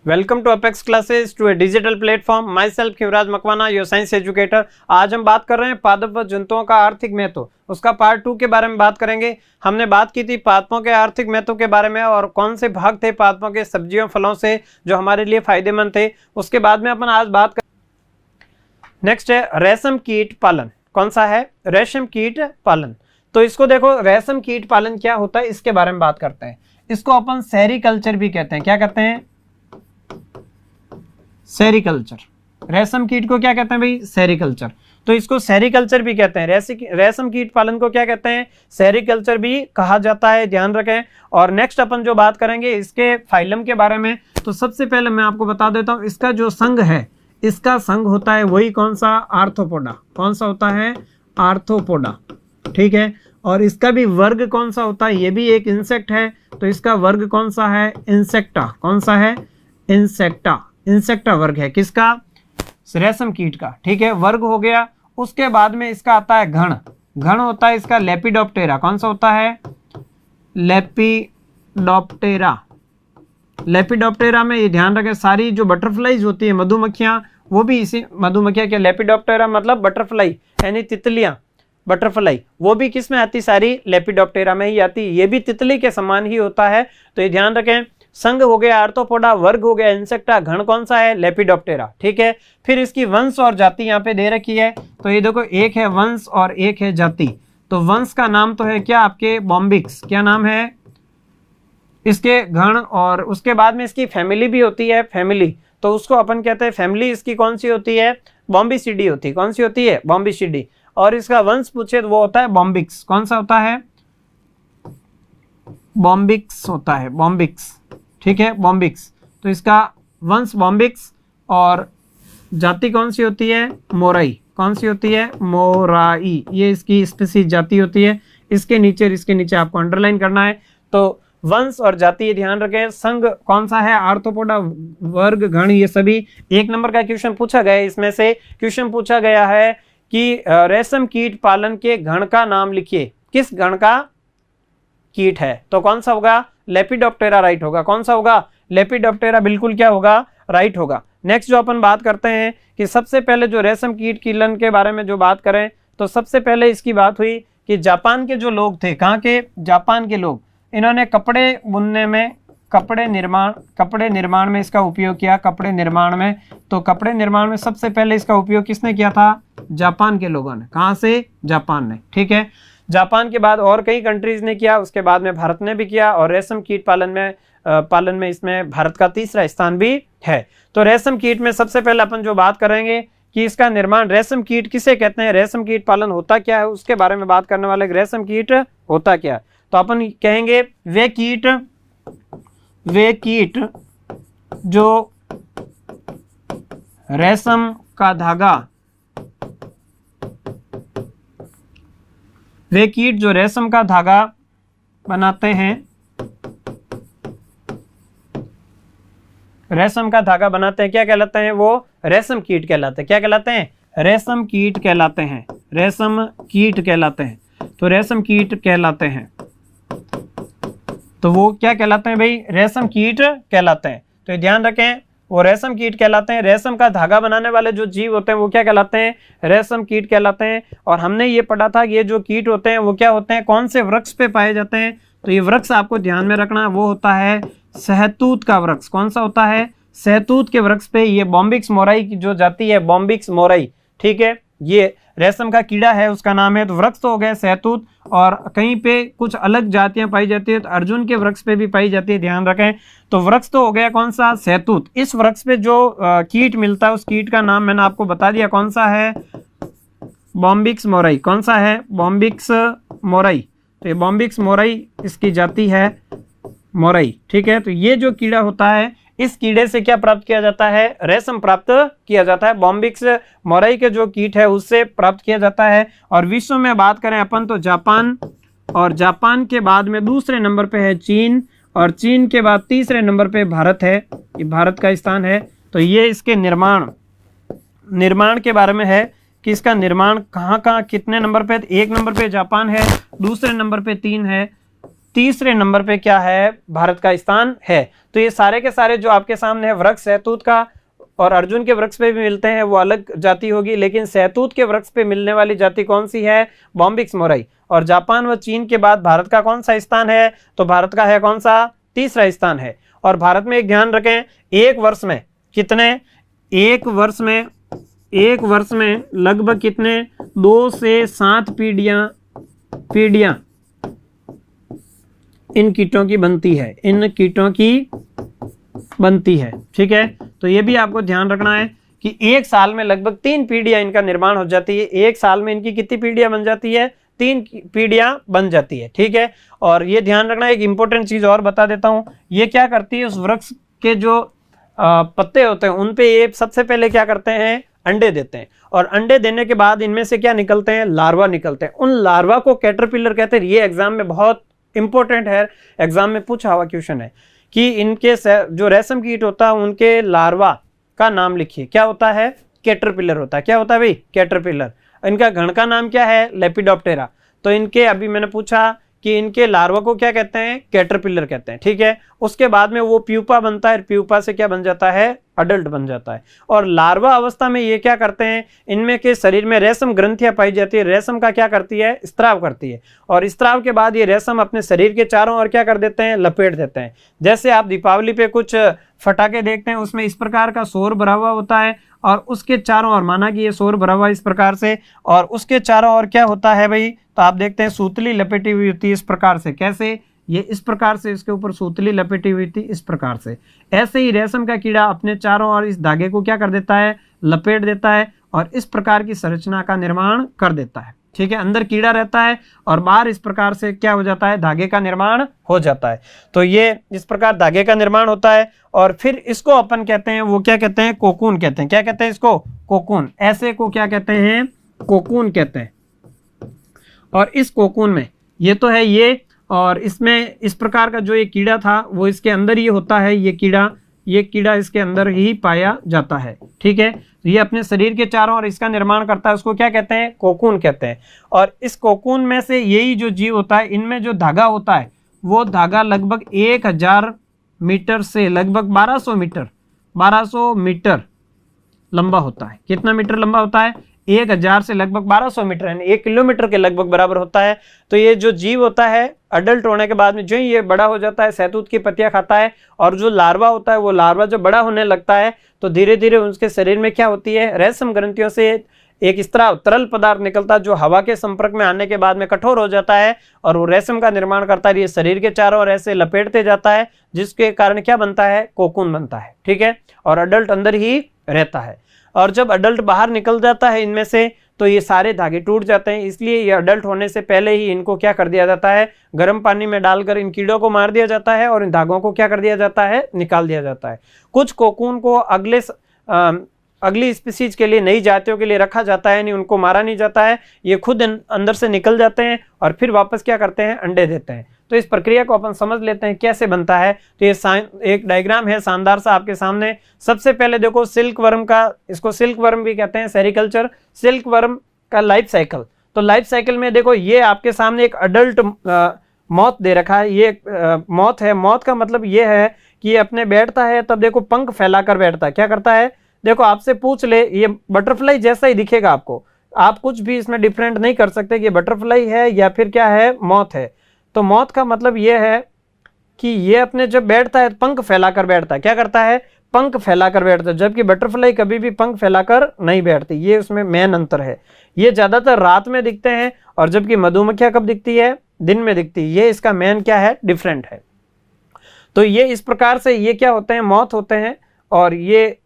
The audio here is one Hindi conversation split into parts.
Welcome to Apex classes to a digital platform. Myself Yuvraj Makwana, your science educator. आज हम बात कर रहे हैं पादप व जंतुओं का आर्थिक महत्व, उसका पार्ट 2 के बारे में बात करेंगे। हमने बात की थी पादपों के आर्थिक महत्व के बारे में और कौन से भाग थे पादपों के सब्जियों फलों से जो हमारे लिए फायदेमंद थे। उसके बाद में अपन आज बात कर नेक्स्ट है रेशम कीट पालन। कौन सा है? रेशम कीट पालन। तो इसको देखो, रेशम कीट पालन क्या होता है इसके बारे में बात करते हैं। इसको अपन सेरीकल्चर भी कहते हैं। क्या कहते हैं? सेरीकल्चर। रेशम कीट को क्या कहते हैं भाई? सेरीकल्चर। तो इसको सेरीकल्चर भी कहते हैं। रेशम कीट पालन को क्या कहते हैं? सेरीकल्चर भी कहा जाता है, ध्यान रखें। और नेक्स्ट अपन जो बात करेंगे इसके फाइलम के बारे में, तो सबसे पहले मैं आपको बता देता हूं, इसका जो संघ है, इसका संघ होता है वही कौन सा? आर्थ्रोपोडा। कौन सा होता है? आर्थ्रोपोडा। ठीक है। और इसका भी वर्ग कौन सा होता है? ये भी एक इंसेक्ट है, तो इसका वर्ग कौन सा है? इंसेक्टा। कौन सा है? इंसेक्टा। इंसेक्टा वर्ग है किसका? रेशम कीट का। ठीक है, वर्ग हो गया। उसके बाद में इसका आता है गण। गण होता है इसका लेपिडोप्टेरा। कौन सा होता है? लेपिडोप्टेरा। लेपिडोप्टेरा में ये ध्यान रखें, सारी जो बटरफ्लाईज होती है, मधुमक्खियां, वो भी इसी मधुमक्खियां के लेपिडोप्टेरा मतलब बटरफ्लाई यानी तितलियां, बटरफ्लाई, वो भी किस में आती? सारी लेपिडोप्टेरा में ही आती। ये भी तितली के समान ही होता है, तो ये ध्यान रखें। संघ हो गया आर्थ्रोपोडा, वर्ग हो गया इंसेक्टा, गण कौन सा है? लेपिडोप्टेरा। ठीक है। फिर इसकी वंश और जाति यहाँ पे दे रखी है, तो ये देखो, एक है वंश और एक है जाति। तो वंश का नाम तो है क्या आपके? बॉम्बिक्स। क्या नाम है इसके? गण। और उसके बाद में इसकी फैमिली भी होती है, फैमिली, तो उसको अपन कहते हैं फैमिली इसकी कौन सी होती है? बॉम्बिसिडी होती है। कौन सी होती है? बॉम्बिसिडी। और इसका वंश पूछे तो वो होता है बॉम्बिक्स। कौन सा होता है? बॉम्बिक्स होता है, बॉम्बिक्स। ठीक है, बॉम्बिक्स। तो इसका वंश बॉम्बिक्स और जाति कौन सी होती है? मोराई। कौन सी होती है? मोराई। ये इसकी स्पीसीज जाति होती है। इसके नीचे आपको अंडरलाइन करना है। तो वंश और जाति ध्यान रखें। संघ कौन सा है? आर्थ्रोपोडा, वर्ग, गण, ये सभी। 1 नंबर का क्वेश्चन पूछा गया है। इसमें से क्वेश्चन पूछा गया है कि रेशम कीट पालन के गण का नाम लिखिए। किस गण का कीट है? तो कौन सा होगा? लेपिडोप्टेरा राइट होगा। कौन सा होगा? लेपिडोप्टेरा बिल्कुल क्या होगा? राइट होगा। नेक्स्ट जो अपन बात करते हैं कि सबसे पहले जो रेशम कीट पालन के बारे में जो बात करें, तो सबसे पहले इसकी बात हुई कि जापान के जो लोग थे, कहाँ के? जापान के लोग, इन्होंने कपड़े बुनने में, कपड़े निर्माण में इसका उपयोग किया। कपड़े निर्माण में, तो कपड़े निर्माण में सबसे पहले इसका उपयोग किसने किया था? जापान के लोगों ने। कहाँ से? जापान ने। ठीक है। जापान के बाद और कई कंट्रीज ने किया, उसके बाद में भारत ने भी किया। और रेशम कीट पालन में इसमें भारत का तीसरा स्थान भी है। तो रेशम कीट में सबसे पहले अपन जो बात करेंगे कि इसका निर्माण, रेशम कीट किसे कहते हैं, रेशम कीट पालन होता क्या है, उसके बारे में बात करने वाले। रेशम कीट होता क्या है? तो अपन कहेंगे वे कीट जो रेशम का धागा, वे कीट जो रेशम का धागा बनाते हैं, रेशम का धागा बनाते हैं, क्या कहलाते हैं? वो रेशम कीट कहलाते हैं। क्या कहलाते हैं? रेशम कीट कहलाते हैं। रेशम कीट कहलाते हैं। तो रेशम कीट कहलाते हैं, तो वो क्या कहलाते हैं भाई? रेशम कीट कहलाते हैं। तो ये ध्यान रखें, वो रेशम कीट कहलाते हैं। रेशम का धागा बनाने वाले जो जीव होते हैं वो क्या कहलाते हैं? रेशम कीट कहलाते हैं। और हमने ये पढ़ा था कि ये जो कीट होते हैं वो क्या होते हैं? कौन से वृक्ष पे पाए जाते हैं? तो ये वृक्ष आपको ध्यान में रखना, वो होता है सहतूत का वृक्ष। कौन सा होता है? सहतूत के वृक्ष पे ये बॉम्बिक्स मोराई की जो जाति है, बॉम्बिक्स मोराई। ठीक है, ये रेशम का कीड़ा है, उसका नाम है। तो वृक्ष तो हो गए सहतूत, और कहीं पे कुछ अलग जातियां पाई जाती है, तो अर्जुन के वृक्ष पे भी पाई जाती है, ध्यान रखें। तो वृक्ष तो हो गया कौन सा? सहतूत। इस वृक्ष पे जो कीट मिलता है, उस कीट का नाम मैंने आपको बता दिया, कौन सा है? Bombyx mori. कौन सा है? Bombyx mori. तो ये बॉम्बिक्स मोराई इसकी जाति है, मोराई। ठीक है। तो ये जो कीड़ा होता है, इस कीड़े से क्या प्राप्त किया जाता है? रेशम प्राप्त किया जाता है। बॉम्बिक्स मोराई के जो कीट है उससे प्राप्त किया जाता है। और विश्व में बात करें अपन तो जापान, और जापान के बाद में दूसरे नंबर पे है चीन, और चीन के बाद तीसरे नंबर पे भारत है। ये भारत का स्थान है। तो ये इसके निर्माण के बारे में है कि इसका निर्माण कहाँ कितने नंबर पे? 1 नंबर पे जापान है, दूसरे नंबर पे चीन है, तीसरे नंबर पे क्या है, भारत का स्थान है। तो ये सारे के सारे जो आपके सामने है वृक्ष सहतूत का और अर्जुन के वृक्ष पे भी मिलते हैं, वो अलग जाति होगी, लेकिन सहतूत के वृक्ष पे मिलने वाली जाति कौन सी है, बॉम्बिक्स मोराई। और जापान व चीन के बाद भारत का कौन सा स्थान है, तो भारत का है कौन सा, तीसरा स्थान है। और भारत में एक ध्यान रखें, एक वर्ष में कितने, एक वर्ष में लगभग कितने, 2 से 7 पीढ़ियां इन कीटों की बनती है, इन कीटों की बनती है। ठीक है, तो ये भी आपको ध्यान रखना है कि एक साल में लगभग 3 पीढ़ियां इनका निर्माण हो जाती है। एक साल में इनकी कितनी पीढ़ियां बन जाती है, 3 पीढ़ियां बन जाती है। ठीक है, और ये ध्यान रखना, एक इंपॉर्टेंट चीज और बता देता हूं, ये क्या करती है, उस वृक्ष के जो पत्ते होते हैं उन पे ये सबसे पहले क्या करते हैं, अंडे देते हैं। और अंडे देने के बाद इनमें से क्या निकलते हैं, लार्वा निकलते हैं। उन लार्वा को कैटरपिलर कहते हैं। ये एग्जाम में बहुत इंपॉर्टेंट है, एग्जाम में पूछा हुआ क्वेश्चन है कि इनके जो रेशम कीट होता है उनके लार्वा का नाम लिखिए, क्या होता है, कैटरपिलर होता है। क्या होता है भाई, कैटरपिलर। इनका गण का नाम क्या है, लेपिडोप्टेरा। तो इनके, अभी मैंने पूछा कि इनके लार्वा को क्या कहते हैं, कैटरपिलर कहते हैं। ठीक है, उसके बाद में वो प्यूपा बनता है, प्यूपा से क्या बन जाता है, अडल्ट बन जाता है। और लार्वा अवस्था में ये क्या करते हैं, इनमें के शरीर में रेशम ग्रंथियां पाई जाती है, रेशम का क्या करती है, स्त्राव करती है। और स्त्राव के बाद ये रेशम अपने शरीर के चारों ओर क्या कर देते हैं, लपेट देते हैं। जैसे आप दीपावली पे कुछ फटाके देखते हैं, उसमें इस प्रकार का शोर भरा हुआ होता है और उसके चारों ओर, माना कि ये शोर भरा हुआ इस प्रकार से, और उसके चारों ओर क्या होता है भाई, तो आप देखते हैं सूतली लपेटी हुई होती है इस प्रकार से। कैसे, ये इस प्रकार से इसके ऊपर सूतली लपेटी हुई थी इस प्रकार से। ऐसे ही रेशम का कीड़ा अपने चारों ओर इस धागे को क्या कर देता है, लपेट देता है और इस प्रकार की संरचना का निर्माण कर देता है। ठीक है, अंदर कीड़ा रहता है और बाहर इस प्रकार से क्या हो जाता है, धागे का निर्माण हो जाता है। तो ये इस प्रकार धागे का निर्माण होता है और फिर इसको अपन कहते हैं, वो क्या कहते हैं, कोकून कहते हैं। क्या कहते हैं इसको, कोकून। ऐसे को क्या कहते हैं, कोकून कहते हैं। और इस कोकून में ये तो है ये, और इसमें इस प्रकार का जो ये कीड़ा था वो इसके अंदर ही होता है। ये कीड़ा इसके अंदर ही पाया जाता है। ठीक है, ये अपने शरीर के चारों ओर इसका निर्माण करता है, उसको क्या कहते हैं, कोकून कहते हैं। और इस कोकून में से यही जो जीव होता है, इनमें जो धागा होता है वो धागा लगभग 1000 मीटर से लगभग 1200 मीटर लंबा होता है। कितना मीटर लंबा होता है, 1000 से लगभग 1200 मीटर, यानी 1 किलोमीटर के लगभग बराबर होता है। तो ये जो जीव होता है अडल्ट होने के बाद में जो ही ये बड़ा हो जाता है, सहतूत की पत्तियां खाता है। और जो लार्वा होता है, वो लार्वा जब बड़ा होने लगता है तो धीरे धीरे उसके शरीर में क्या होती है, रेशम ग्रंथियों से एक इस तरह तरल पदार्थ निकलता है जो हवा के संपर्क में आने के बाद में कठोर हो जाता है और वो रेशम का निर्माण करता है। ये शरीर के चारों ओर ऐसे लपेटते जाता है, जिसके कारण क्या बनता है, कोकून बनता है। ठीक है, और अडल्ट अंदर ही रहता है। और जब अडल्ट बाहर निकल जाता है इनमें से, तो ये सारे धागे टूट जाते हैं। इसलिए ये अडल्ट होने से पहले ही इनको क्या कर दिया जाता है, गर्म पानी में डालकर इन कीड़ों को मार दिया जाता है और इन धागों को क्या कर दिया जाता है, निकाल दिया जाता है। कुछ कोकून को अगली स्पीसीज के लिए, नई जातियों के लिए रखा जाता है, नहीं उनको मारा नहीं जाता है। ये खुद अंदर से निकल जाते हैं और फिर वापस क्या करते हैं, अंडे देते हैं। तो इस प्रक्रिया को अपन समझ लेते हैं कैसे बनता है। तो ये एक डायग्राम है शानदार सा आपके सामने। सबसे पहले देखो सिल्क वर्म का, इसको सिल्क वर्म भी कहते हैं, सेरिकल्चर। सिल्क वर्म का लाइफ साइकिल, तो लाइफ साइकिल में देखो ये आपके सामने एक अडल्ट मॉथ दे रखा है। ये मॉथ है। मॉथ का मतलब ये है कि ये अपने बैठता है तब देखो पंख फैलाकर बैठता है। क्या करता है, देखो आपसे पूछ ले, ये बटरफ्लाई जैसा ही दिखेगा आपको, आप कुछ भी इसमें डिफरेंट नहीं कर सकते कि ये बटरफ्लाई है या फिर क्या है, मॉथ है। तो मॉथ का मतलब ये है कि ये अपने जब बैठता है पंख फैलाकर बैठता है। क्या करता है, पंख फैलाकर बैठता है, जबकि बटरफ्लाई कभी भी पंख फैलाकर नहीं बैठती। ये उसमें मेन अंतर है। ये ज्यादातर रात में दिखते हैं और जबकि मधुमक्खियां कब दिखती है, दिन में दिखती है। ये इसका मेन क्या है, डिफरेंट है। तो ये इस प्रकार से ये क्या होते हैं, मॉथ होते हैं। और ये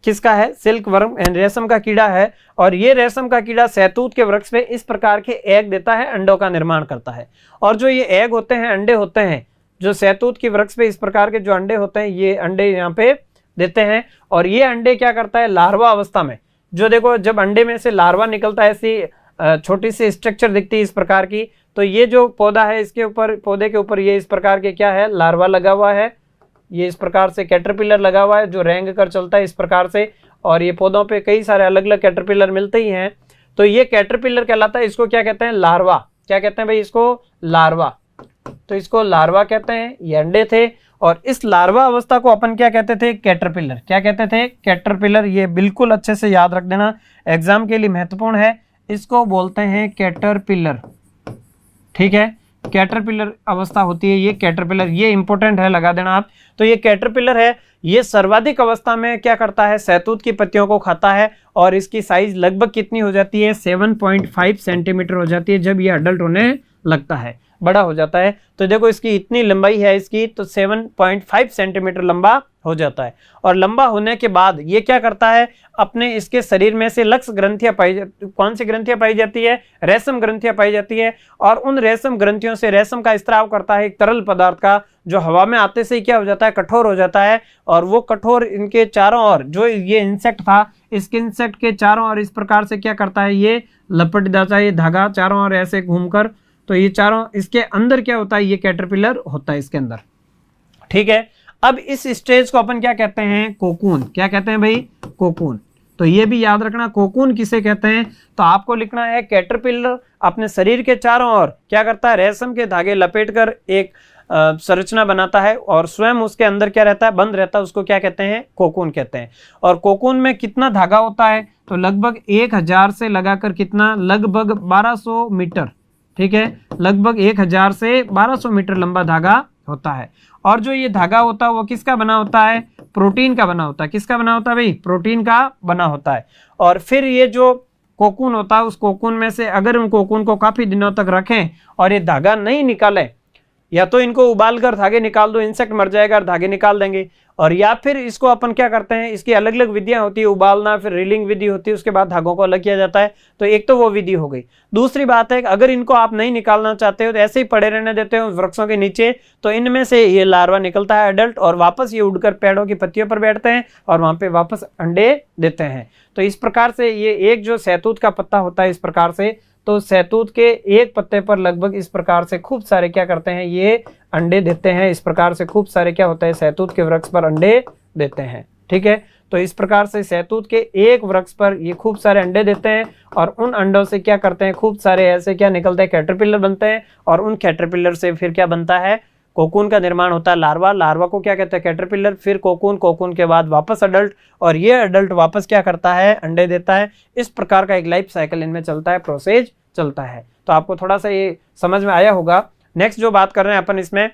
किसका है, सिल्क वर्म एंड रेशम का कीड़ा है। और ये रेशम का कीड़ा सहतूत के वृक्ष पे इस प्रकार के एग देता है, अंडों का निर्माण करता है। और जो ये एग होते हैं, अंडे होते हैं, जो सहतूत के वृक्ष पे इस प्रकार के जो अंडे होते हैं, ये अंडे यहाँ पे देते हैं। और ये अंडे क्या करता है, लार्वा अवस्था में, जो देखो जब अंडे में से लार्वा निकलता है, ऐसी छोटी सी स्ट्रक्चर दिखती है इस प्रकार की। तो ये जो पौधा है, इसके ऊपर, पौधे के ऊपर ये इस प्रकार के क्या है, लार्वा लगा हुआ है। ये इस प्रकार से कैटरपिलर लगा हुआ है जो रेंग कर चलता है इस प्रकार से। और ये पौधों पे कई सारे अलग अलग कैटरपिलर मिलते ही हैं। तो ये कैटरपिलर कहलाता है। इसको क्या कहते हैं, लार्वा। क्या कहते हैं भाई, इसको लार्वा। तो इसको लार्वा कहते हैं, ये अंडे थे। और इस लार्वा अवस्था को अपन क्या कहते थे? कैटरपिलर। क्या कहते थे? कैटरपिलर। ये बिल्कुल अच्छे से याद रख देना, एग्जाम के लिए महत्वपूर्ण है। इसको बोलते हैं कैटरपिलर, ठीक है। कैटरपिलर अवस्था होती है ये कैटरपिलर, ये इंपॉर्टेंट है, लगा देना आप। तो ये कैटरपिलर है, ये सर्वाधिक अवस्था में क्या करता है? सहतूत की पत्तियों को खाता है। और इसकी साइज लगभग कितनी हो जाती है? 7.5 सेंटीमीटर हो जाती है जब ये अडल्ट होने लगता है, बड़ा हो जाता है। तो देखो इसकी इतनी लंबाई है इसकी, तो 7.5 सेंटीमीटर लंबा हो जाता है। और लंबा होने के बाद ये क्या करता है? अपने इसके शरीर में से लक्स ग्रंथियां पाई कौन सी ग्रंथियां पाई जाती है? रेशम ग्रंथियां पाई जाती है। और उन रेशम ग्रंथियों से रेशम का स्त्राव करता है एक तरल पदार्थ का, जो हवा में आते से ही क्या हो जाता है? कठोर हो जाता है। और वो कठोर इनके चारों ओर, जो ये इंसेक्ट था, इसके इंसेक्ट के चारों ओर इस प्रकार से क्या करता है? ये लपट जाता है, ये धागा चारों ओर ऐसे घूमकर। तो ये चारों, इसके अंदर क्या होता है? ये कैटरपिलर होता है इसके अंदर, ठीक है। अब इस स्टेज को अपन क्या कहते हैं? कोकून। क्या कहते हैं भाई? कोकून। तो ये भी याद रखना, कोकून किसे कहते हैं? तो आपको लिखना है कैटरपिलर अपने शरीर के चारों ओर क्या करता है? रेशम के धागे लपेटकर एक संरचना बनाता है और स्वयं उसके अंदर क्या रहता है? बंद रहता है। उसको क्या कहते हैं? कोकून कहते हैं। और कोकून में कितना धागा होता है? तो लगभग 1000 से लगाकर कितना? लगभग 1200 मीटर, ठीक है। लगभग 1000 से 1200 मीटर लंबा धागा होता है। और जो ये धागा होता है वो किसका बना होता है? प्रोटीन का बना होता है। किसका बना होता है भाई? प्रोटीन का बना होता है। और फिर ये जो कोकून होता है, उस कोकून में से अगर उन कोकून को काफी दिनों तक रखें और ये धागा नहीं निकाले, या तो इनको उबाल कर धागे निकाल दो, इंसेक्ट मर जाएगा और धागे निकाल देंगे। और या फिर इसको अपन क्या करते हैं? इसकी अलग अलग विधियां होती है, उबालना, फिर रीलिंग विधि होती है, उसके बाद धागों को अलग किया जाता है। तो एक तो वो विधि हो गई। दूसरी बात है कि अगर इनको आप नहीं निकालना चाहते हो तो ऐसे ही पड़े रहने देते हो वृक्षों के नीचे, तो इनमें से ये लार्वा निकलता है अडल्ट, और वापस ये उड़कर पेड़ों की पत्तियों पर बैठते हैं और वहां पे वापस अंडे देते हैं। तो इस प्रकार से ये एक जो सहतूत का पत्ता होता है इस प्रकार से, तो सहतूत के एक पत्ते पर लगभग इस प्रकार से खूब सारे क्या करते हैं? ये अंडे देते हैं। इस प्रकार से खूब सारे क्या होता है? सहतूत के वृक्ष पर अंडे देते हैं, ठीक है। तो इस प्रकार से सहतूत के एक वृक्ष पर ये खूब सारे अंडे देते हैं और उन अंडों से क्या करते हैं? खूब सारे ऐसे क्या निकलते हैं? कैटरपिलर बनते हैं। और उन कैटरपिलर से फिर क्या बनता है? कोकून का निर्माण होता है। लार्वा, लार्वा को क्या कहते हैं? कैटरपिलर। फिर कोकून, कोकून के बाद वापस अडल्ट, और ये अडल्ट वापस क्या करता है? अंडे देता है। इस प्रकार का एक लाइफ साइकिल इनमें चलता है, प्रोसेस चलता है। तो आपको थोड़ा सा ये समझ में आया होगा। नेक्स्ट जो बात कर रहे हैं अपन इसमें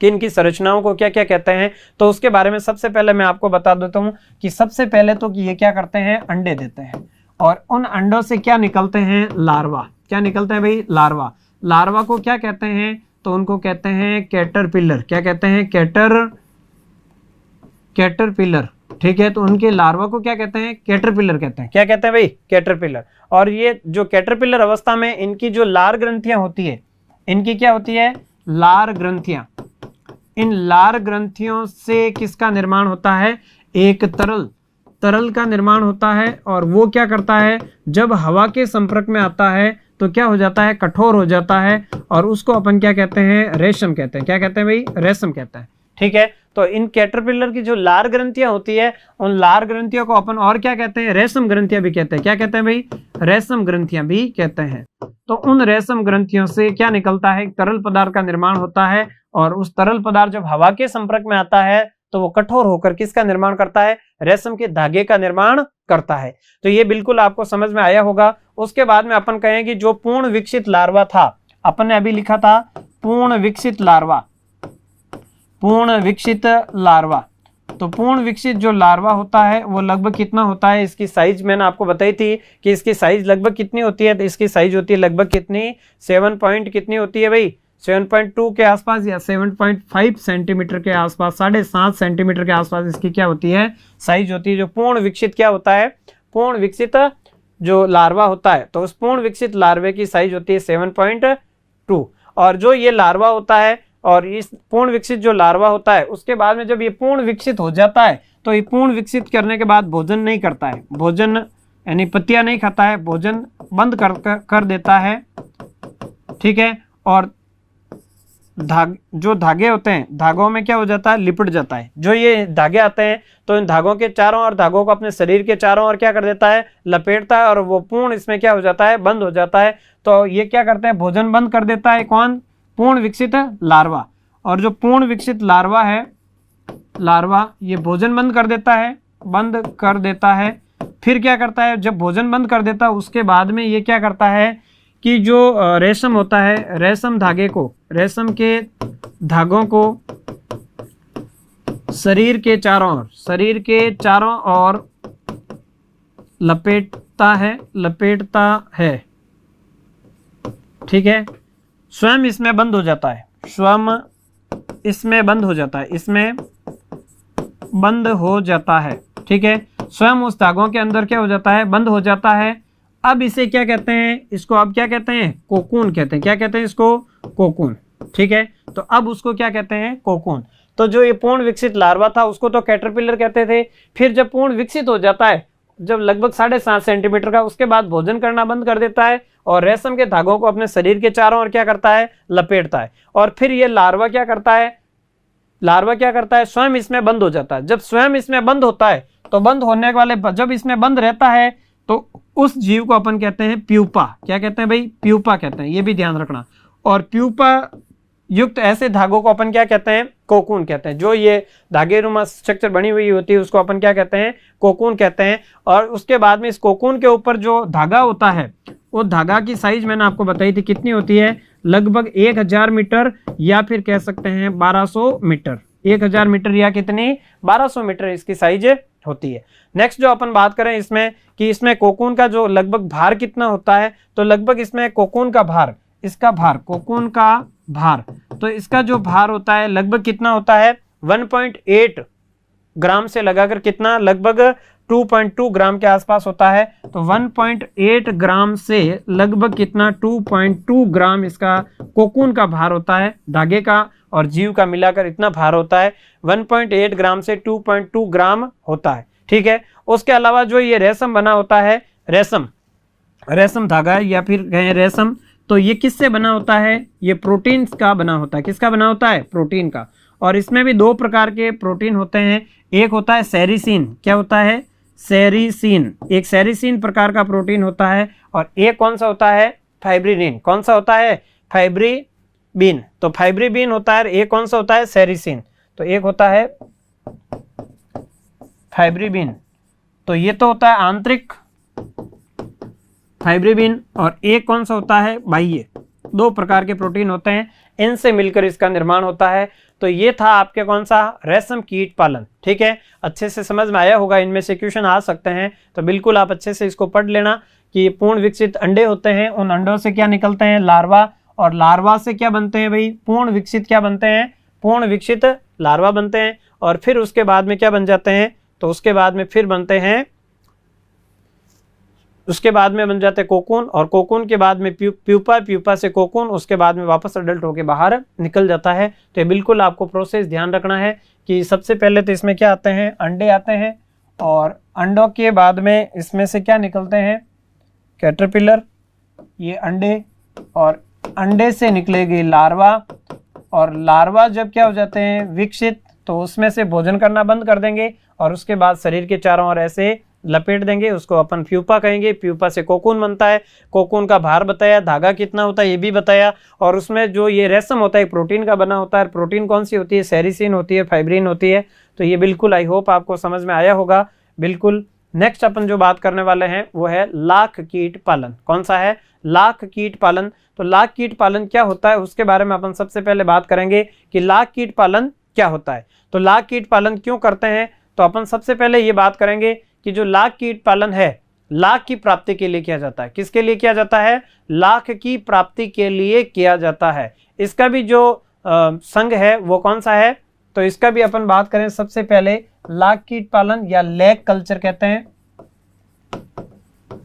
कि इनकी संरचनाओं को क्या क्या कहते हैं, तो उसके बारे में सबसे पहले मैं आपको बता देता हूं कि सबसे पहले तो कि ये क्या करते हैं? अंडे देते हैं। और उन अंडों से क्या निकलते हैं? लार्वा। क्या निकलते हैं भाई? लार्वा। लार्वा को क्या कहते हैं? तो उनको कहते हैं कैटरपिलर। क्या कहते हैं? कैटरपिलर, ठीक है। तो उनके लार्वा को क्या कहते हैं? कैटरपिलर कहते हैं। क्या कहते हैं भाई? कैटरपिलर। और ये जो कैटरपिलर अवस्था में इनकी जो लार ग्रंथियां होती है, इनकी क्या होती है? लार ग्रंथियां। इन लार ग्रंथियों से किसका निर्माण होता है? एक तरल का निर्माण होता है। और वो क्या करता है? जब हवा के संपर्क में आता है तो क्या हो जाता है? कठोर हो जाता है। और उसको अपन क्या कहते हैं? रेशम कहते हैं। क्या कहते हैं भाई? रेशम कहते हैं, ठीक है। तो इन कैटरपिलर की जो लार ग्रंथियां होती है, उन लार ग्रंथियों को अपन और क्या कहते हैं? रेशम ग्रंथियां भी कहते हैं। क्या कहते हैं भाई? रेशम ग्रंथियां भी कहते हैं। तो उन रेशम ग्रंथियों से क्या निकलता है? तरल पदार्थ का निर्माण होता है। और उस तरल पदार्थ जब हवा के संपर्क में आता है तो वो कठोर होकर किसका निर्माण करता है? रेशम के धागे का निर्माण करता है। तो ये बिल्कुल आपको समझ में आया होगा। उसके बाद में अपन कहेंगे जो पूर्ण विकसित लार्वा था, अपन ने अभी लिखा था पूर्ण विकसित लार्वा। पूर्ण विकसित लार्वा, तो पूर्ण विकसित जो लार्वा होता है वो लगभग कितना होता है? इसकी साइज मैंने आपको बताई थी कि इसकी साइज लगभग कितनी होती है। तो इसकी साइज होती है लगभग कितनी? 7 पॉइंट कितनी होती है भाई? 7.2 के आसपास या 7.5 सेंटीमीटर के आसपास, 7.5 सेंटीमीटर के आसपास इसकी क्या होती है? साइज होती है। जो पूर्ण विकसित क्या होता है? पूर्ण विकसित जो लार्वा होता है, तो उस पूर्ण विकसित लार्वे की साइज होती है 7.2। और जो ये लार्वा होता है और इस पूर्ण विकसित जो लार्वा होता है, उसके बाद में जब ये पूर्ण विकसित हो जाता है तो ये पूर्ण विकसित करने के बाद भोजन नहीं करता है। भोजन यानी पत्तियां नहीं खाता है, भोजन बंद कर देता है, ठीक है। और जो धागे होते हैं, धागों में क्या हो जाता है? लिपट जाता है। जो ये धागे आते हैं तो इन धागों के चारों ओर, धागों को अपने शरीर के चारों ओर क्या कर देता है? लपेटता है। और वो पूर्ण इसमें क्या हो जाता है? बंद हो जाता है। तो ये क्या करते हैं? भोजन बंद कर देता है। कौन? पूर्ण विकसित लार्वा। और जो पूर्ण विकसित लार्वा है, लार्वा ये भोजन बंद कर देता है। फिर क्या करता है, जब भोजन बंद कर देता है उसके बाद में ये क्या करता है कि जो रेशम होता है, रेशम के धागों को शरीर के चारों ओर लपेटता है। ठीक है, स्वयं इसमें बंद हो जाता है, ठीक है, स्वयं उस धागों के अंदर क्या हो जाता है, बंद हो जाता है। अब इसे क्या कहते हैं, इसको अब क्या कहते हैं, कोकून कहते हैं। क्या कहते हैं इसको, कोकून। ठीक है, तो अब उसको क्या कहते हैं, कोकून। तो जो ये पूर्ण विकसित लार्वा था उसको तो कैटरपिलर कहते थे। फिर जब पूर्ण विकसित हो जाता है, जब लगभग 7.5 सेंटीमीटर का, उसके बाद भोजन करना बंद कर देता है और रेशम के धागों को अपने शरीर के चारों ओर क्या करता है, लपेटता है। और फिर ये लार्वा क्या करता है, स्वयं इसमें बंद हो जाता है। जब स्वयं इसमें बंद होता है तो बंद होने वाले, जब इसमें बंद रहता है तो उस जीव को अपन कहते हैं प्यूपा। क्या कहते हैं भाई, प्यूपा कहते हैं, ये भी ध्यान रखना। और प्यूपा युक्त ऐसे धागों को अपन क्या कहते हैं, कोकून कहते हैं। जो ये धागेनुमा स्ट्रक्चर बनी हुई होती है उसको अपन क्या कहते हैं, कोकून कहते हैं। और उसके बाद में इस कोकून के ऊपर जो धागा होता है, वो धागा की साइज मैंने आपको बताई थी कितनी होती है, लगभग 1000 मीटर या फिर कह सकते हैं 1200 मीटर। 1000 मीटर या कितनी, 1200 मीटर इसकी साइज होती है। नेक्स्ट जो अपन बात करें इसमें कि इसमें कोकून का जो लगभग भार कितना होता है, तो लगभग इसमें कोकून का भार, कोकून का भार, तो इसका जो भार होता है लगभग कितना होता है, 1.8 ग्राम से लगाकर कितना, लगभग 2.2 ग्राम के आसपास होता है। तो 1.8 ग्राम से लगभग कितना, 2.2 ग्राम इसका कोकून का भार होता है। धागे का और जीव का मिलाकर इतना भार होता है, 1.8 ग्राम से 2.2 ग्राम होता है। ठीक है, उसके अलावा जो ये रेशम बना होता है, रेशम धागा या फिर कहें रेशम, तो ये किससे बना होता है, ये प्रोटीन का बना होता है। किसका बना होता है, प्रोटीन का। और इसमें भी 2 प्रकार के प्रोटीन होते हैं। एक होता है सेरिसीन। क्या होता है, सेरिसीन, एक सेरिसीन प्रकार का प्रोटीन होता है। और एक कौन सा होता है, फाइब्रिनिन। कौन सा होता है, फाइब्रिबिन। तो फाइब्रिबिन होता है, एक कौन सा होता है, सेरिसीन। तो एक होता है फाइब्रिबिन, तो ये तो होता है आंतरिक फाइब्रिबिन, और एक कौन सा होता है, बाह्य। 2 प्रकार के प्रोटीन होते हैं, इनसे मिलकर इसका निर्माण होता है। तो ये था आपके कौन सा, रेशम कीट पालन। ठीक है, अच्छे से समझ में आया होगा, इनमें से क्वेश्चन आ सकते हैं, तो बिल्कुल आप अच्छे से इसको पढ़ लेना कि पूर्ण विकसित अंडे होते हैं, उन अंडों से क्या निकलते हैं, लार्वा, और लार्वा से क्या बनते हैं भाई, पूर्ण विकसित क्या बनते हैं, पूर्ण विकसित लार्वा बनते हैं। और फिर उसके बाद में क्या बन जाते हैं, तो उसके बाद में फिर बनते हैं, उसके बाद में बन जाते हैं कोकून, और कोकून के बाद में प्यूपा से कोकून, उसके बाद में वापस अडल्ट होकर बाहर निकल जाता है। तो ये बिल्कुल आपको प्रोसेस ध्यान रखना है कि सबसे पहले तो इसमें क्या आते हैं, अंडे आते हैं, और अंडों के बाद में इसमें से क्या निकलते हैं, कैटरपिलर, ये अंडे, और अंडे से निकलेगी लार्वा, और लार्वा जब क्या हो जाते हैं, विकसित, तो उसमें से भोजन करना बंद कर देंगे और उसके बाद शरीर के चारों ओर ऐसे लपेट देंगे, उसको अपन प्यूपा कहेंगे। प्यूपा से कोकून बनता है, कोकून का भार बताया, धागा कितना होता है ये भी बताया, और उसमें जो ये रेशम होता है प्रोटीन का बना होता है। प्रोटीन कौन सी होती है, सेरिसीन होती है, फाइब्रिन होती है। तो ये बिल्कुल आई होप आपको समझ में आया होगा। बिल्कुल नेक्स्ट अपन जो बात करने वाले हैं वो है लाख कीट पालन। कौन सा है, लाख कीट पालन। तो लाख कीट पालन क्या होता है उसके बारे में अपन सबसे पहले बात करेंगे कि लाख कीट पालन क्या होता है। तो लाख कीट पालन क्यों करते हैं, तो अपन सबसे पहले ये बात करेंगे कि जो लाख कीट पालन है, लाख की प्राप्ति के लिए किया जाता है। किसके लिए किया जाता है, लाख की प्राप्ति के लिए किया जाता है। इसका भी जो संघ है वो कौन सा है, तो इसका भी अपन बात करें सबसे पहले, लाख कीट पालन या लैग कल्चर कहते हैं,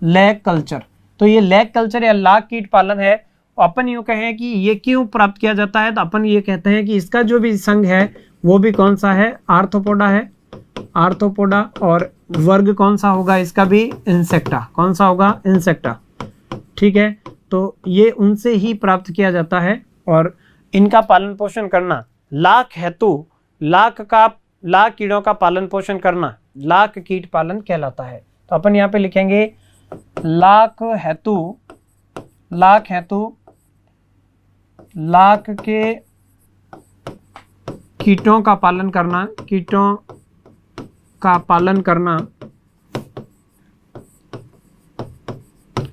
लैग कल्चर। तो ये लैग कल्चर या लाख कीट पालन है। अपन यूं कहें कि ये क्यों प्राप्त किया जाता है, तो अपन ये कहते हैं कि इसका जो भी संघ है वो भी कौन सा है, आर्थ्रोपोडा है, आर्थ्रोपोडा, और वर्ग कौन सा होगा इसका भी, इंसेक्टा। कौन सा होगा, इंसेक्टा। ठीक है, तो ये उनसे ही प्राप्त किया जाता है, और इनका पालन पोषण करना, लाख हेतु, लाख कीड़ों का पालन पोषण करना लाख कीट पालन कहलाता है। तो अपन यहाँ पे लिखेंगे लाख हेतु लाख के कीटों का पालन करना, कीटों का पालन करना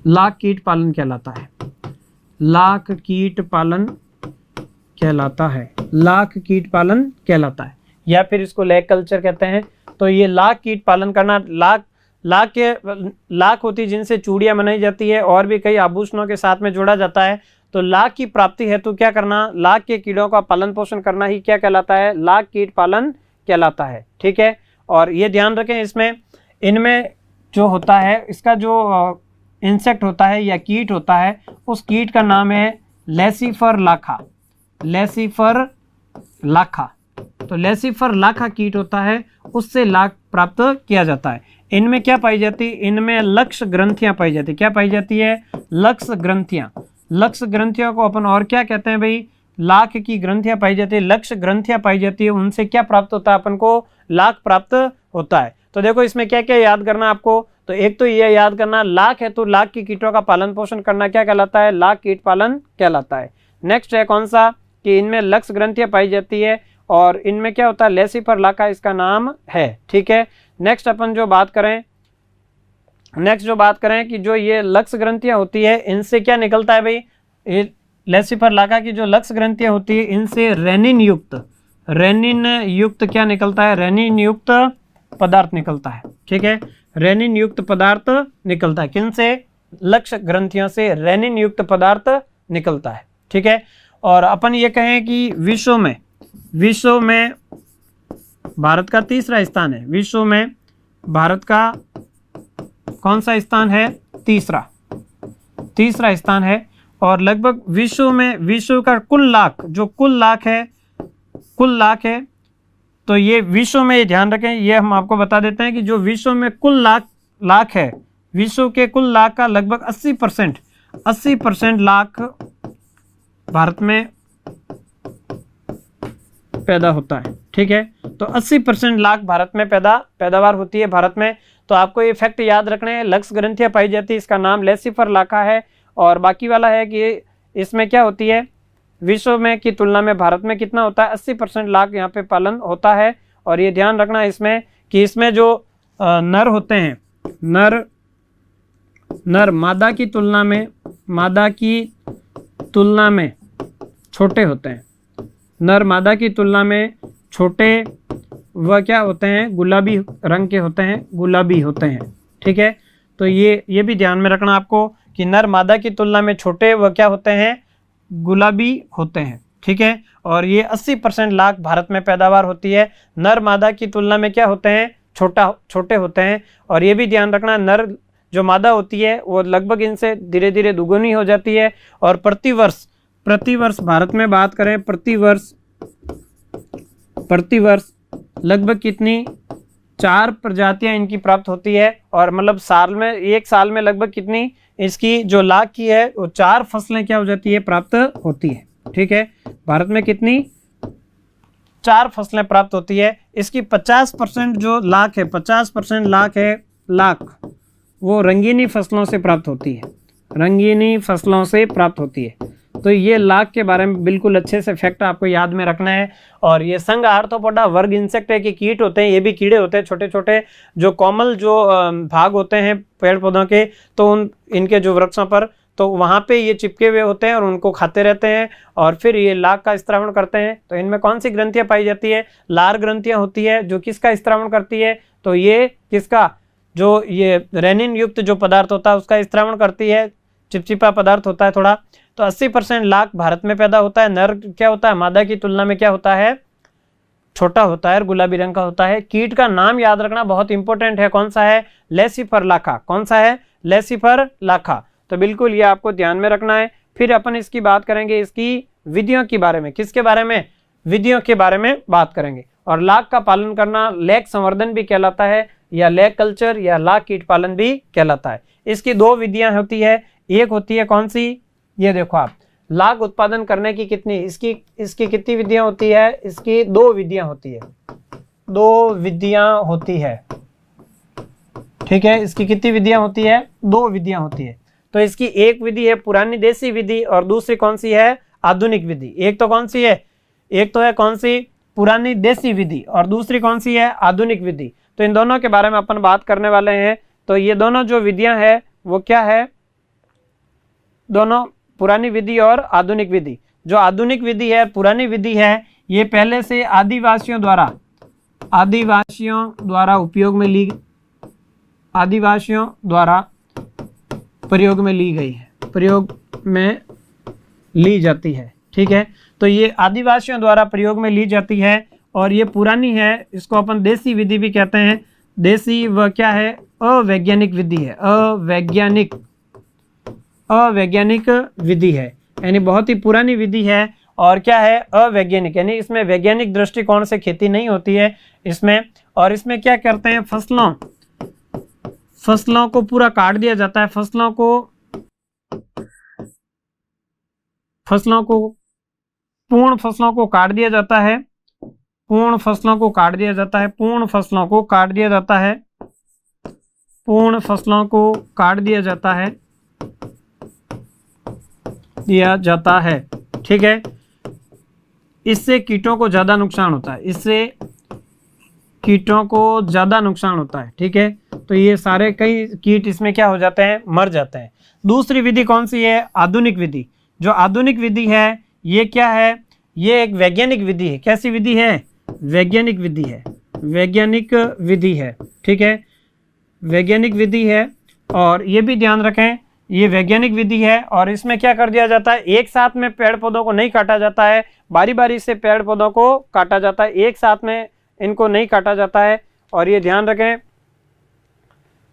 लाख कीट पालन कहलाता है। लाख कीट पालन कहलाता है, लाख कीट पालन कहलाता है, या फिर इसको लैग कल्चर कहते हैं। तो ये लाख कीट पालन करना, लाख होती है जिनसे चूड़ियाँ बनाई जाती है और भी कई आभूषणों के साथ में जोड़ा जाता है। तो लाख की प्राप्ति हेतु क्या करना, लाख के कीड़ों का पालन पोषण करना ही क्या कहलाता है, लाख कीट पालन कहलाता है। ठीक है, और ये ध्यान रखें, इसमें इनमें जो होता है, इसका जो इंसेक्ट होता है या कीट होता है, उस कीट का नाम है लेसिफर लाखा, लेसिफर लाखा। तो लेसिफर लाखा कीट होता है, उससे लाख प्राप्त किया जाता है। इनमें क्या पाई जाती है, इनमें लक्ष्य ग्रंथियां पाई जाती है। क्या पाई जाती है, लक्ष्य ग्रंथियां। लक्ष्य ग्रंथियों को अपन और क्या कहते हैं भाई, लाख की ग्रंथियां पाई जाती है, लक्ष्य ग्रंथियां पाई जाती है, उनसे क्या प्राप्त होता है, अपन को लाख प्राप्त होता है। तो देखो इसमें क्या क्या याद करना आपको, तो एक तो ये याद करना, लाख है तो लाख की कीटों का पालन पोषण करना क्या कहलाता है, लाख कीट पालन कहलाता है। नेक्स्ट है कौन सा, कि इनमें लक्ष्य ग्रंथियां पाई जाती है और इनमें क्या होता है, लेसिफर लाखा इसका नाम है। ठीक है, नेक्स्ट अपन जो बात करें, नेक्स्ट जो बात करें कि जो ये लक्ष्य ग्रंथियां होती है, इनसे क्या निकलता है भाई, ये लेसिफर लाखा की जो लक्ष्य ग्रंथियां होती है, इनसे रेनिन युक्त क्या निकलता है, रेनिन युक्त पदार्थ निकलता है। ठीक है, रेनिन युक्त पदार्थ निकलता है, किन से, लक्ष्य ग्रंथियों से रेनिन युक्त पदार्थ निकलता है। ठीक है, और अपन ये कहें कि विश्व में भारत का तीसरा स्थान है, विश्व में भारत का कौन सा स्थान है, तीसरा स्थान है। और लगभग विश्व का कुल लाख है, तो ये विश्व में, ये ध्यान रखें, ये हम आपको बता देते हैं कि जो विश्व में कुल लाख है, विश्व के कुल लाख का लगभग 80% लाख भारत में पैदा होता है। ठीक है, तो 80% लाख भारत में पैदावार होती है भारत में। तो आपको ये फैक्ट याद रखने हैं, लक्ष्य ग्रंथियां पाई जाती है, इसका नाम लेसिफर लाखा है। और बाकी वाला है कि इसमें क्या होती है, विश्व में की तुलना में भारत में कितना होता है, 80% लाख यहाँ पे पालन होता है। और ये ध्यान रखना इसमें कि इसमें जो नर होते हैं, नर मादा की तुलना में छोटे होते हैं, नर मादा की तुलना में छोटे, वह क्या होते हैं, गुलाबी रंग के होते हैं, ठीक है। तो ये भी ध्यान में रखना आपको कि नर मादा की तुलना में छोटे वह क्या होते हैं, गुलाबी होते हैं, ठीक है। और ये 80% लाख भारत में पैदावार होती है, नर मादा की तुलना में क्या होते हैं, छोटे होते हैं। और ये भी ध्यान रखना, नर जो मादा होती है वो लगभग इनसे धीरे धीरे दुगुनी हो जाती है। और प्रतिवर्ष भारत में बात करें, प्रतिवर्ष लगभग कितनी 4 प्रजातियां इनकी प्राप्त होती है। और मतलब एक साल में लगभग कितनी इसकी जो लाख की है वो 4 फसलें क्या हो जाती है, प्राप्त होती है, ठीक है। भारत में कितनी 4 फसलें प्राप्त होती है। इसकी 50% जो लाख है, 50% लाख वो रंगीनी फसलों से प्राप्त होती है, तो ये लाख के बारे में बिल्कुल अच्छे से फैक्ट आपको याद में रखना है। और ये संघ आर्थ्रोपोडा वर्ग इंसेक्ट है कि कीट होते हैं, ये भी कीड़े होते हैं छोटे छोटे, जो कोमल जो भाग होते हैं पेड़ पौधों के, तो इनके जो वृक्षों पर, तो वहाँ पे ये चिपके हुए होते हैं और उनको खाते रहते हैं और फिर ये लाख का स्त्रावण करते हैं। तो इनमें कौन सी ग्रंथियाँ पाई जाती है, लार ग्रंथियाँ होती है जो किसका स्त्रावण करती है, तो ये किसका, जो ये रेनिन युक्त जो पदार्थ होता है उसका स्त्रावण करती है, चिपचिपा पदार्थ होता है थोड़ा। तो 80% लाख भारत में पैदा होता है। नर क्या होता है, मादा की तुलना में क्या होता है, छोटा होता है और गुलाबी रंग का होता है। कीट का नाम याद रखना बहुत इंपॉर्टेंट है, कौन सा है, लेसिफर लाखा। कौन सा है, लेसिफर लाखा। तो बिल्कुल ये आपको ध्यान में रखना है। फिर अपन इसकी बात करेंगे, इसकी विधियों के बारे में, किसके बारे में, विधियों के बारे में बात करेंगे। और लाख का पालन करना लेक संवर्धन भी कहलाता है, या लेक कल्चर या लाख कीट पालन भी कहलाता है। इसकी 2 विधियां होती है, एक होती है कौन सी, ये देखो आप, लाख उत्पादन करने की कितनी, इसकी कितनी विधियां होती है, इसकी 2 विधियां होती है, 2 विधियां होती है, ठीक है। इसकी कितनी विधियां होती है, 2 विधियां होती है। तो इसकी एक विधि है पुरानी देसी विधि और दूसरी कौन सी है, आधुनिक विधि। एक तो कौन सी है, एक तो है कौन सी, पुरानी देसी विधि, और दूसरी कौन सी है, आधुनिक विधि। तो इन दोनों के बारे में अपन बात करने वाले हैं। तो ये दोनों जो विधियां हैं वो क्या है, दोनों पुरानी विधि और आधुनिक विधि। जो आधुनिक विधि है, पुरानी विधि है, ये पहले से आदिवासियों द्वारा उपयोग में ली, आदिवासियों द्वारा प्रयोग में ली गई है, प्रयोग में ली जाती है। ठीक है, तो ये आदिवासियों द्वारा प्रयोग में ली जाती है और ये पुरानी है, इसको अपन देसी विधि भी कहते हैं। देसी व क्या है, अवैज्ञानिक विधि है, अवैज्ञानिक विधि है, यानी बहुत ही पुरानी विधि है। और क्या है, अवैज्ञानिक, यानी इसमें वैज्ञानिक दृष्टिकोण से खेती नहीं होती है इसमें। और इसमें क्या करते हैं, फसलों को पूरा काट दिया जाता है, फसलों को पूर्ण फसलों को काट दिया जाता है, पूर्ण फसलों को काट दिया जाता है, पूर्ण फसलों को काट दिया जाता है, पूर्ण फसलों को काट दिया जाता है, ठीक है। इससे कीटों को ज्यादा नुकसान होता है, इससे कीटों को ज्यादा नुकसान होता है। ठीक है, तो ये सारे कई कीट इसमें क्या हो जाते हैं, मर जाते हैं। दूसरी विधि कौन सी है, आधुनिक विधि। जो आधुनिक विधि है ये क्या है, ये एक वैज्ञानिक विधि है। कैसी विधि है, वैज्ञानिक विधि है, वैज्ञानिक विधि है। ठीक है, वैज्ञानिक विधि है। और ये भी ध्यान रखें, ये वैज्ञानिक विधि है और इसमें क्या कर दिया जाता है, एक साथ में पेड़ पौधों को नहीं काटा जाता है, बारी बारी से पेड़ पौधों को काटा जाता है, एक साथ में इनको नहीं काटा जाता है। और ये ध्यान रखें,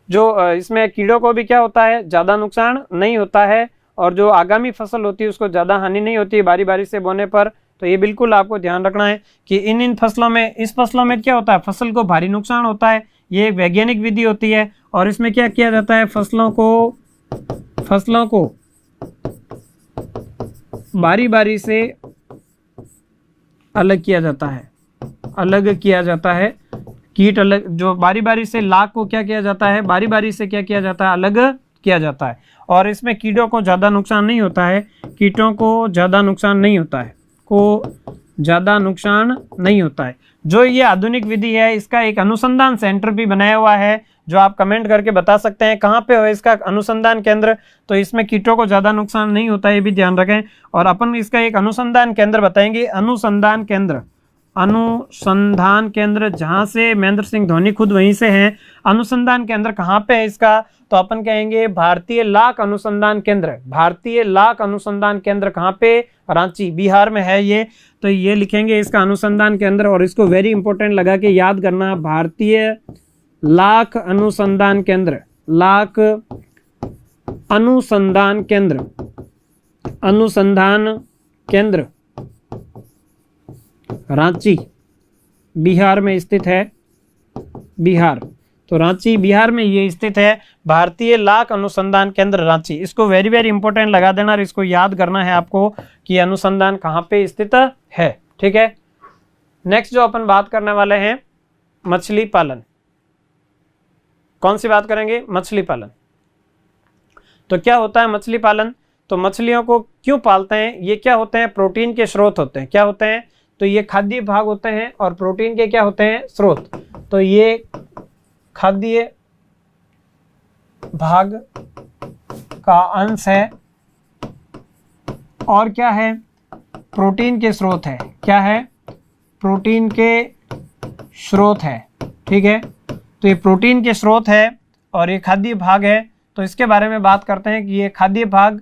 जो इसमें कीड़ों को भी क्या होता है, ज़्यादा नुकसान नहीं होता है और जो आगामी फसल होती है उसको ज़्यादा हानि नहीं होती है बारी बारी से बोने पर। तो ये बिल्कुल आपको ध्यान रखना है कि इन फसलों में, इस फसलों में क्या होता है, फसल को भारी नुकसान होता है। ये एक वैज्ञानिक विधि होती है और इसमें क्या किया जाता है, फसलों को बारी बारी से अलग किया जाता है, अलग किया जाता है। कीट अलग, जो बारी बारी से लाख को क्या किया जाता है, बारी बारी से क्या किया जाता है, अलग किया जाता है। और इसमें कीटों को ज़्यादा नुकसान नहीं होता है, कीटों को ज़्यादा नुकसान नहीं होता है, जो ये आधुनिक विधि है इसका एक अनुसंधान सेंटर भी बनाया हुआ है, जो आप कमेंट करके बता सकते हैं कहाँ पे हो इसका अनुसंधान केंद्र। तो इसमें कीटों को ज़्यादा नुकसान नहीं होता है, ये भी ध्यान रखें। और अपन इसका एक अनुसंधान केंद्र बताएंगे, अनुसंधान केंद्र, जहाँ से महेंद्र सिंह धोनी खुद वहीं से हैं। अनुसंधान केंद्र कहाँ पे है इसका, तो अपन कहेंगे भारतीय लाख अनुसंधान केंद्र। भारतीय लाख अनुसंधान केंद्र कहाँ पे, रांची, बिहार में है ये। तो ये लिखेंगे इसका अनुसंधान केंद्र और इसको वेरी इंपॉर्टेंट लगा के याद करना, भारतीय लाख अनुसंधान केंद्र, लाख अनुसंधान केंद्र, अनुसंधान केंद्र रांची बिहार में स्थित है, बिहार। तो रांची बिहार में ये स्थित है, भारतीय लाख अनुसंधान केंद्र रांची। इसको वेरी वेरी इंपॉर्टेंट लगा देना और इसको याद करना है आपको कि अनुसंधान कहाँ पे स्थित है। ठीक है, नेक्स्ट जो अपन बात करने वाले हैं, मछली पालन। कौन सी बात करेंगे, मछली पालन। तो क्या होता है मछली पालन, तो मछलियों को क्यों पालते हैं, ये क्या होते हैं, प्रोटीन के स्रोत होते हैं। क्या होते हैं, तो ये खाद्य भाग होते हैं और प्रोटीन के क्या होते हैं, स्रोत। तो ये खाद्य भाग का अंश है और क्या है, प्रोटीन के स्रोत है। क्या है, प्रोटीन के स्रोत है। ठीक है, तो ये प्रोटीन के स्रोत है और ये खाद्य भाग है। तो इसके बारे में बात करते हैं कि ये खाद्य भाग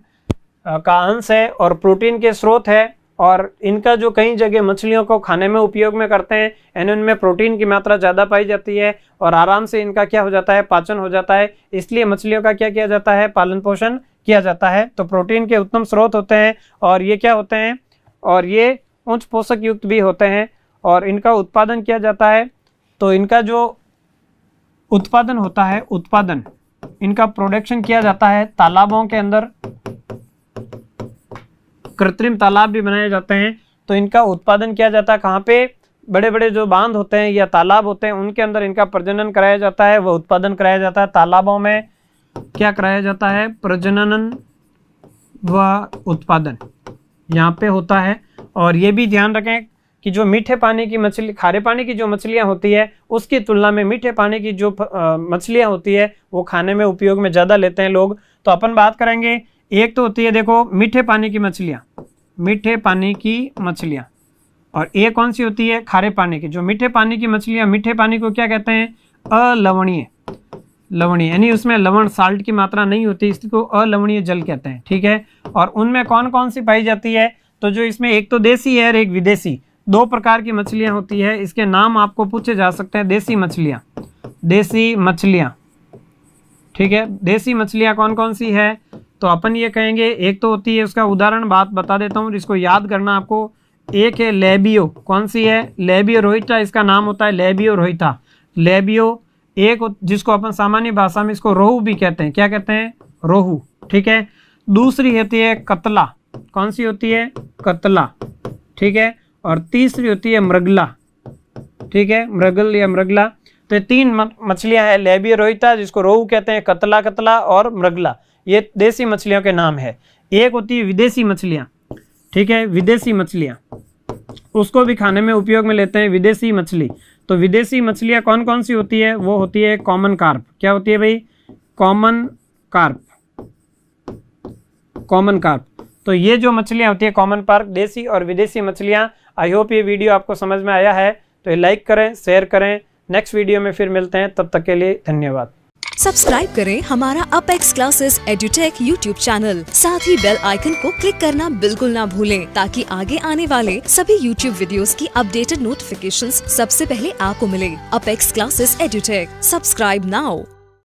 का अंश है और प्रोटीन के स्रोत है और इनका जो कई जगह मछलियों को खाने में उपयोग में करते हैं, यानी उनमें प्रोटीन की मात्रा ज़्यादा पाई जाती है और आराम से इनका क्या हो जाता है, पाचन हो जाता है। इसलिए मछलियों का क्या किया जाता है, पालन पोषण किया जाता है। तो प्रोटीन के उत्तम स्रोत होते हैं और ये क्या होते हैं, और ये उच्च पोषक युक्त भी होते हैं और इनका उत्पादन किया जाता है। तो इनका जो उत्पादन होता है, उत्पादन, इनका प्रोडक्शन किया जाता है तालाबों के अंदर, कृत्रिम तालाब भी बनाए जाते हैं। तो इनका उत्पादन किया जाता है कहाँ पे, बड़े बड़े जो बांध होते हैं या तालाब होते हैं उनके अंदर इनका प्रजनन कराया जाता है, वह उत्पादन कराया जाता है। तालाबों में क्या कराया जाता है, प्रजनन व उत्पादन, यहाँ पे होता है। और ये भी ध्यान रखें कि जो मीठे पानी की मछली, खारे पानी की जो मछलियाँ होती है उसकी तुलना में मीठे पानी की जो मछलियाँ होती है वो खाने में उपयोग में ज़्यादा लेते हैं लोग। तो अपन बात करेंगे, एक तो होती है देखो मीठे पानी की मछलियाँ, मीठे पानी की मछलियाँ, और एक कौन सी होती है, खारे पानी की। जो मीठे पानी की मछलियाँ, मीठे पानी को क्या कहते हैं, अलवणीय, लवणीय, यानी उसमें लवण साल्ट की मात्रा नहीं होती, इसको अलवणीय जल कहते हैं, ठीक है। और उनमें कौन कौन सी पाई जाती है, तो जो इसमें एक तो देसी है और एक विदेशी, दो प्रकार की मछलियाँ होती है। इसके नाम आपको पूछे जा सकते हैं, देसी मछलियाँ, देसी मछलियाँ, ठीक है। देसी मछलियाँ कौन कौन सी है, तो अपन ये कहेंगे, एक तो होती है, उसका उदाहरण बात बता देता हूँ, इसको याद करना आपको। एक है लेबियो, कौन सी है, लेबियो रोहिता, इसका नाम होता है लेबियो रोहिता, लेबियो। एक जिसको अपन सामान्य भाषा में इसको रोहू भी कहते हैं, क्या कहते हैं, रोहू, ठीक है। दूसरी होती है कतला, कौन सी होती है, कतला, ठीक है। और तीसरी होती है मृगला, ठीक है, मृगल या मृगला। तो ये तीन मछलियां हैं, लेबियो रोहिता जिसको रोहू कहते हैं, कतला कतला और मृगला, ये देसी मछलियों के नाम है। एक होती है विदेशी मछलियां, ठीक है, विदेशी मछलियां, उसको भी खाने में उपयोग में लेते हैं, विदेशी मछली। तो विदेशी मछलियां कौन कौन सी होती है, वो होती है कॉमन कार्प, क्या होती है भाई, कॉमन कार्प, कॉमन कार्प। तो ये जो मछलियां होती है कॉमन कार्प, देसी और विदेशी मछलियां। आई होप ये वीडियो आपको समझ में आया है, तो लाइक करें, शेयर करें। नेक्स्ट वीडियो में फिर मिलते हैं, तब तक के लिए धन्यवाद। सब्सक्राइब करें हमारा apex classes edutech YouTube channel, साथ ही बेल आइकन को क्लिक करना बिल्कुल ना भूलें, ताकि आगे आने वाले सभी यूट्यूब वीडियोस की अपडेटेड नोटिफिकेशंस सबसे पहले आपको मिले। Apex classes edutech, subscribe now.